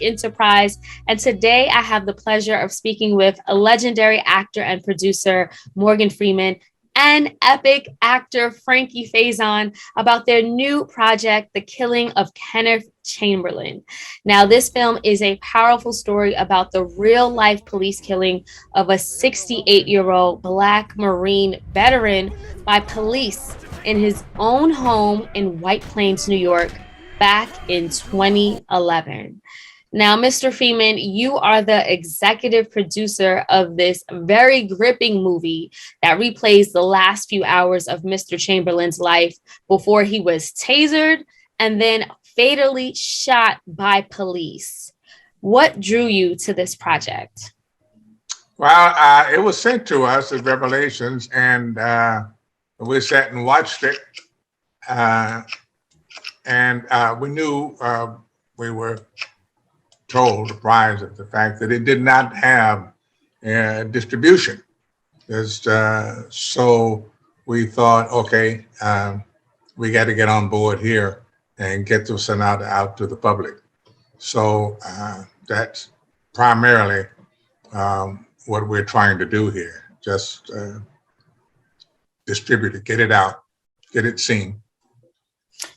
Enterprise. And today I have the pleasure of speaking with a legendary actor and producer, Morgan Freeman, and epic actor Frankie Faison about their new project, The Killing of Kenneth Chamberlain. Now, this film is a powerful story about the real life police killing of a 68-year-old Black Marine veteran by police in his own home in White Plains, New York, back in 2011. Now, Mr. Freeman, you are the executive producer of this very gripping movie that replays the last few hours of Mr. Chamberlain's life before he was tasered and then fatally shot by police. What drew you to this project? Well, it was sent to us as Revelations, and we sat and watched it. And we knew we were told, surprised at the fact that it did not have distribution. So we thought, okay, we got to get on board here and get this out to the public. So that's primarily what we're trying to do here. Just distribute it, get it out, get it seen.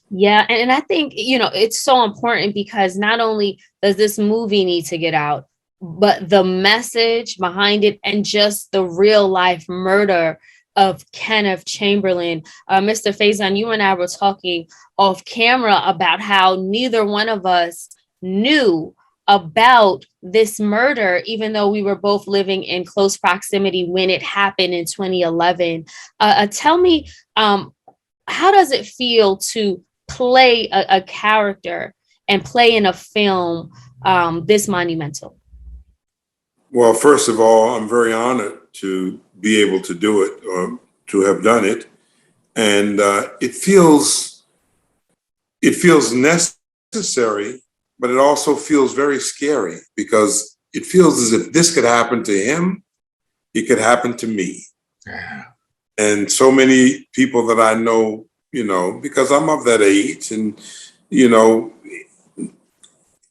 Yeah, and I think, it's so important because not only does this movie need to get out, but the message behind it and just the real life murder of Kenneth Chamberlain. Mr. Faison, you and I were talking off camera about how neither one of us knew about this murder, even though we were both living in close proximity when it happened in 2011. Tell me, how does it feel to play a character and play in a film this monumental? Well, first of all, I'm very honored to be able to do it or to have done it. And it feels necessary, but it also feels very scary because it feels as if this could happen to him, it could happen to me. Yeah. And so many people that I know, because I'm of that age and,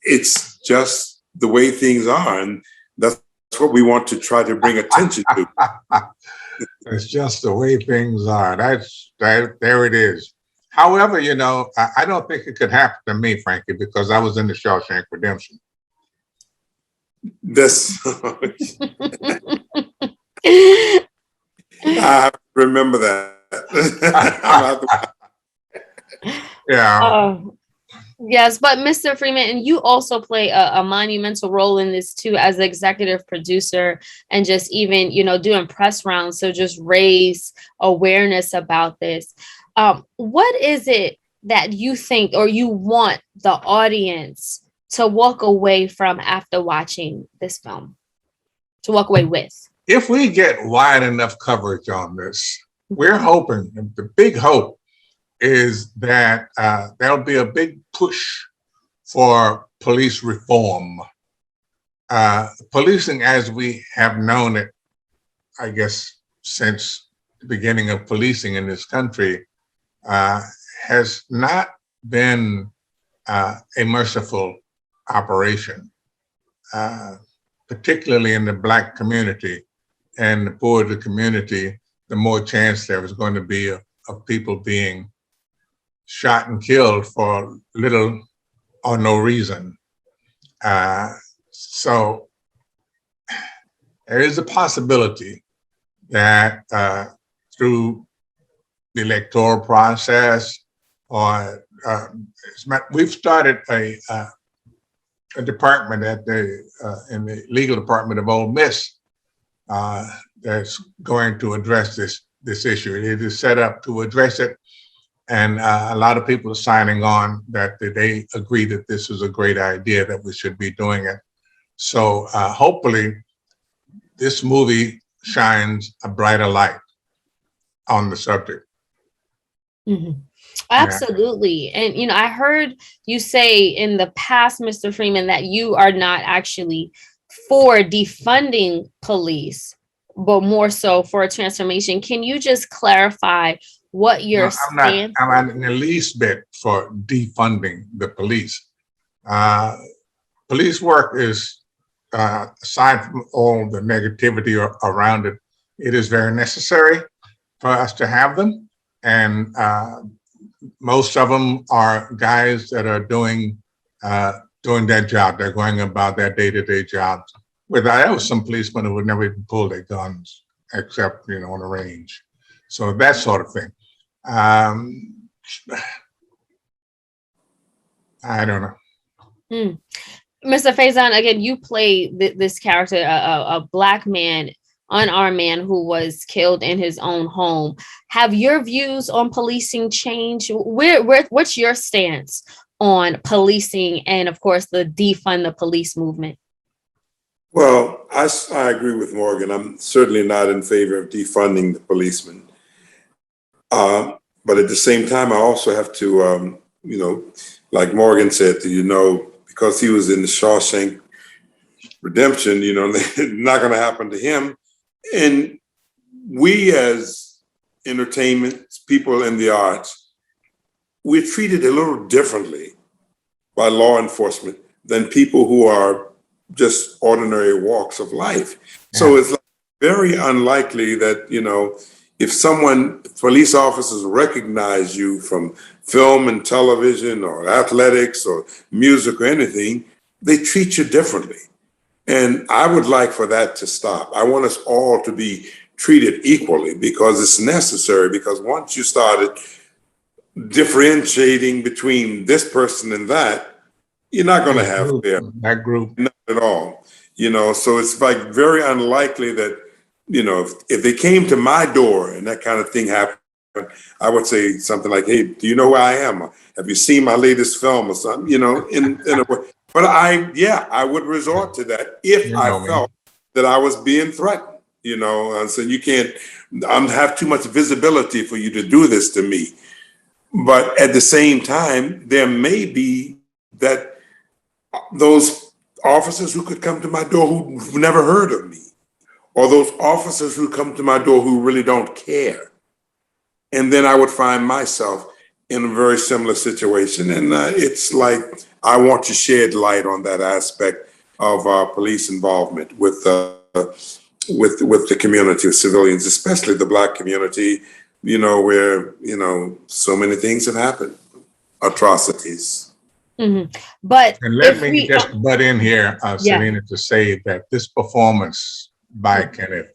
it's just the way things are. And that's what we want to try to bring attention to. It's just the way things are. There it is. However, I don't think it could happen to me, Frankie, because I was in the Shawshank Redemption. I remember that. Yeah. Yes, but Mr. Freeman, and you also play a monumental role in this too as the executive producer and just even, doing press rounds. So just raise awareness about this. What is it that you think or you want the audience to walk away from after watching this film, to walk away with? If we get wide enough coverage on this, we're hoping, the big hope is that there'll be a big push for police reform. Policing as we have known it, I guess, since the beginning of policing in this country, has not been a merciful operation, particularly in the Black community. And the poorer the community, the more chance there is going to be of people being shot and killed for little or no reason. So there is a possibility that through the electoral process, or we've started a department in the legal department of Ole Miss that's going to address this issue. It is set up to address it. And a lot of people are signing on that they agree that this is a great idea, that we should be doing it. So hopefully this movie shines a brighter light on the subject. Mm-hmm. Absolutely. Yeah. And, I heard you say in the past, Mr. Freeman, that you are not actually for defunding police, but more so for a transformation. Can you just clarify what your stance? I'm not in the least bit for defunding the police. police work is, aside from all the negativity around it, it is very necessary for us to have them. And most of them are guys that are doing that job. They're going about their day-to-day jobs. There was some policemen who would never even pull their guns, except on the range. So that sort of thing. I don't know. Mr. Faison, again, you play this character, a Black man, unarmed man who was killed in his own home. Have your views on policing changed? What's your stance on policing and, of course, the defund the police movement? Well, I agree with Morgan. I'm certainly not in favor of defunding the policemen. But at the same time, I also have to, like Morgan said, because he was in the Shawshank Redemption, not going to happen to him. And we as entertainment people in the arts, we're treated a little differently by law enforcement than people who are just ordinary walks of life. Yeah. So it's very unlikely that, if police officers recognize you from film and television or athletics or music or anything, they treat you differently. And I would like for that to stop. I want us all to be treated equally because it's necessary, because once you started differentiating between this person and that, you're not going to have that group. Not at all. So it's very unlikely that, if they came to my door and that kind of thing happened, I would say something like, "Hey, do you know who I am? Have you seen my latest film or something?" In a way. But I would resort to that if I felt that I was being threatened. So you can't. Have too much visibility for you to do this to me. But at the same time, there may be that those officers who could come to my door who've never heard of me, or those officers who come to my door who really don't care. And then I would find myself in a very similar situation. And it's like, I want to shed light on that aspect of police involvement with the community of civilians, especially the Black community, where, so many things have happened, atrocities. Mm-hmm. But and let me just butt in here, Selena, to say that this performance by Kenneth,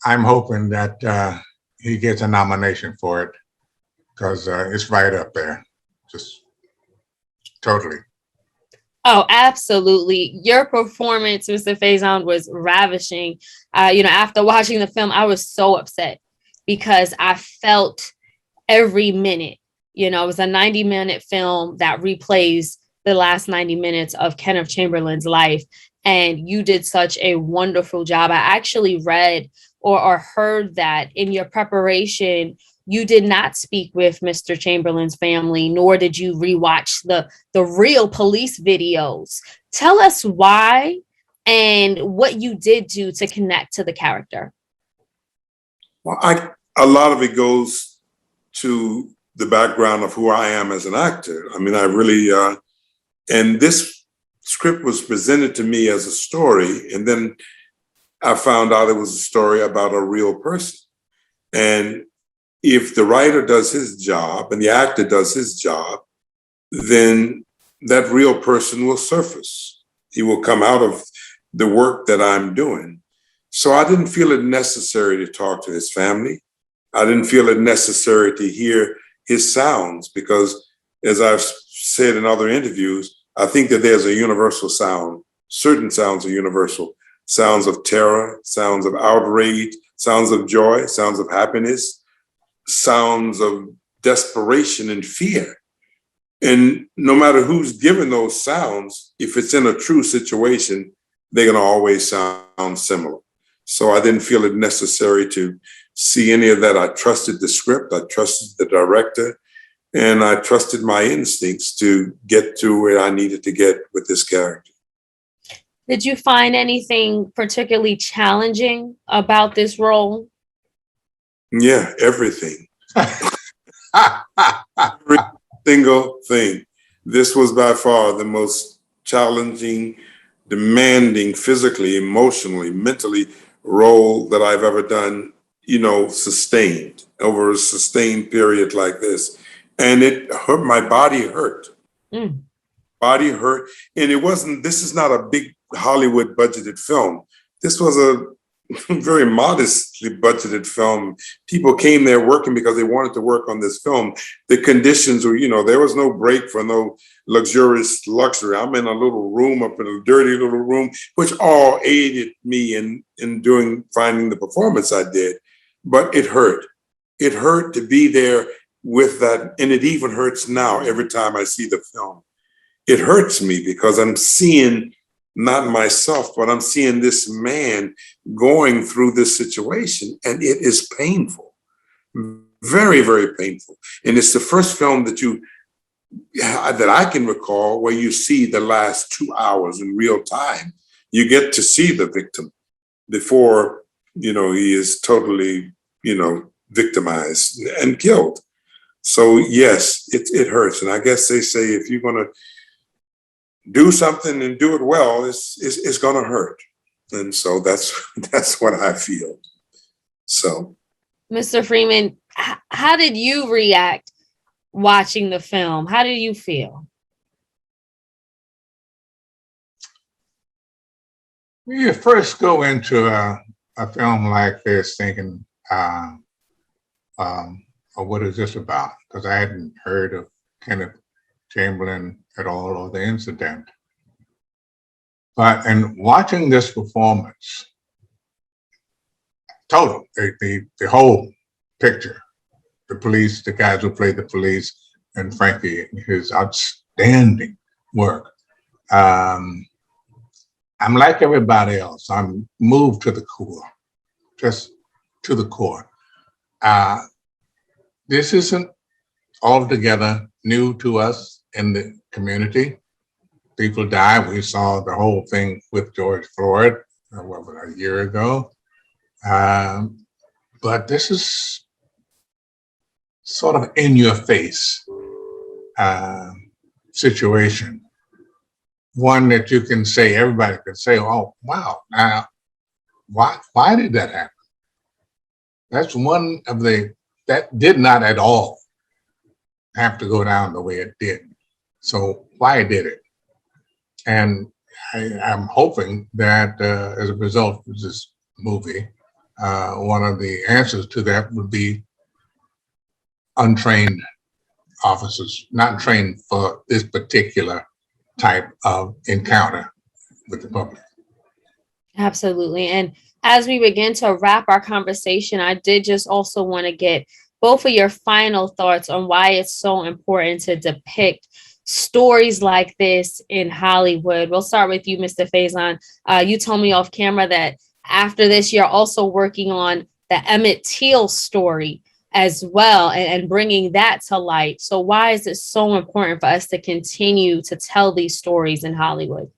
I'm hoping that he gets a nomination for it, because it's right up there, just totally. Oh, absolutely. Your performance, Mr. Faison, was ravishing. After watching the film, I was so upset because I felt every minute. It was a 90-minute film that replays the last 90 minutes of Kenneth Chamberlain's life. And you did such a wonderful job. I actually read or heard that in your preparation, you did not speak with Mr. Chamberlain's family, nor did you rewatch the real police videos. Tell us why and what you did do to connect to the character. Well, a lot of it goes to the background of who I am as an actor. I mean, I really, and this script was presented to me as a story, and then I found out it was a story about a real person. And if the writer does his job and the actor does his job, then that real person will surface. He will come out of the work that I'm doing. So I didn't feel it necessary to talk to his family. I didn't feel it necessary to hear his sounds, because as I've said in other interviews, I think that there's a universal sound. Certain sounds are universal. Sounds of terror, sounds of outrage, sounds of joy, sounds of happiness, sounds of desperation and fear. And no matter who's given those sounds, if it's in a true situation, they're going to always sound similar. So I didn't feel it necessary to see any of that. I trusted the script, I trusted the director, and I trusted my instincts to get to where I needed to get with this character. Did you find anything particularly challenging about this role? Yeah, everything. Every single thing. This was by far the most challenging, demanding physically, emotionally, mentally role that I've ever done, sustained over a sustained period like this. And it hurt, my body hurt. Mm. Body hurt. And this is not a big Hollywood budgeted film. This was a very modestly budgeted film. People came there working because they wanted to work on this film. The conditions were, there was no break for no luxurious luxury. I'm in a little room, up in a dirty little room, which all aided me in finding the performance I did. But it hurt. It hurt to be there with that. And it even hurts now every time I see the film. It hurts me because I'm seeing not myself, but I'm seeing this man going through this situation, and it is painful, very, very painful. And it's the first film that I can recall where you see the last 2 hours in real time. You get to see the victim before, he is totally, victimized and killed. So yes, it hurts. And I guess they say if you're going to do something and do it well, it's going to hurt. And so that's what I feel. So, Mr. Freeman, how did you react watching the film? How did you feel? When you first go into a film like this thinking, what is this about? Because I hadn't heard of Kenneth Chamberlain at all, or the incident. But in watching this performance, the whole picture, the police, the guys who played the police, and Frankie, his outstanding work. I'm like everybody else. I'm moved to the core, just to the core. This isn't altogether new to us in the community. People die. We saw the whole thing with George Floyd, a year ago. But this is sort of in your face situation. One that you can say, everybody can say, oh, wow, now, why did that happen? That's one of that did not at all have to go down the way it did. So why did it? And I'm hoping that as a result of this movie, one of the answers to that would be untrained officers, not trained for this particular type of encounter with the public. Absolutely. And as we begin to wrap our conversation, I did just also want to get both of your final thoughts on why it's so important to depict stories like this in Hollywood. We'll start with you, Mr. Faison. You told me off camera that after this, you're also working on the Emmett Till story as well and bringing that to light. So why is it so important for us to continue to tell these stories in Hollywood?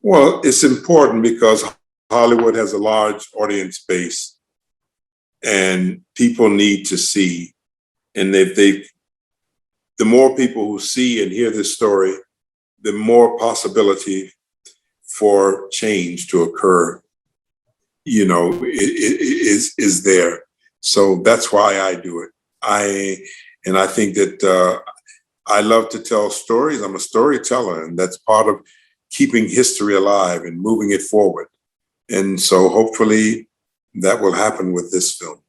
Well, it's important because Hollywood has a large audience base and people need to see. And the more people who see and hear this story, the more possibility for change to occur, is there. So that's why I do it. I think that I love to tell stories. I'm a storyteller, and that's part of keeping history alive and moving it forward. And so hopefully that will happen with this film.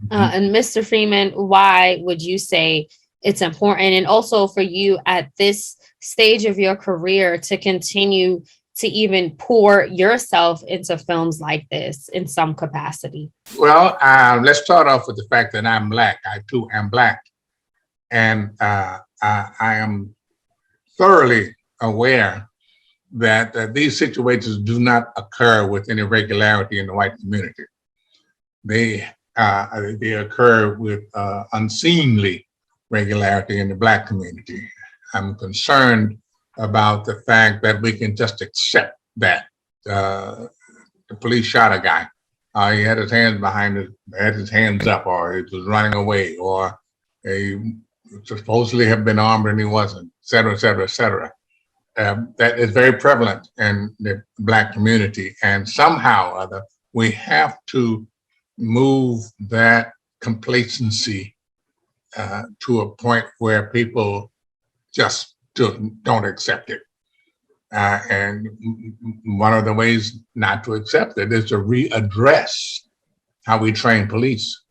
And Mr. Freeman, why would you say it's important? And also for you at this stage of your career to continue to even pour yourself into films like this in some capacity? Well, let's start off with the fact that I'm Black. I too am Black. And I am thoroughly aware that these situations do not occur with any regularity in the white community. They occur with unseemly regularity in the Black community. I'm concerned about the fact that we can just accept that. The police shot a guy. He had his hands had his hands up, or he was running away, or he supposedly had been armed and he wasn't. cetera, et cetera, et cetera. That is very prevalent in the Black community. And somehow or other, we have to move that complacency to a point where people just don't accept it. And one of the ways not to accept it is to readdress how we train police.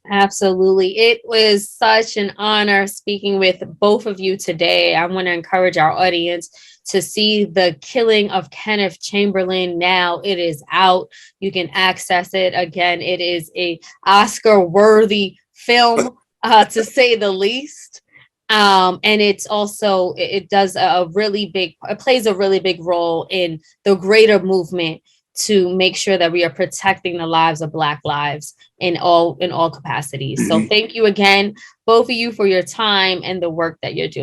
Absolutely. It was such an honor speaking with both of you today. I want to encourage our audience to see The Killing of Kenneth Chamberlain now. It is out. You can access it. Again, it is a Oscar-worthy film, to say the least. And it's also, it plays a really big role in the greater movement to make sure that we are protecting the lives of Black lives in all capacities. So thank you again, both of you, for your time and the work that you're doing.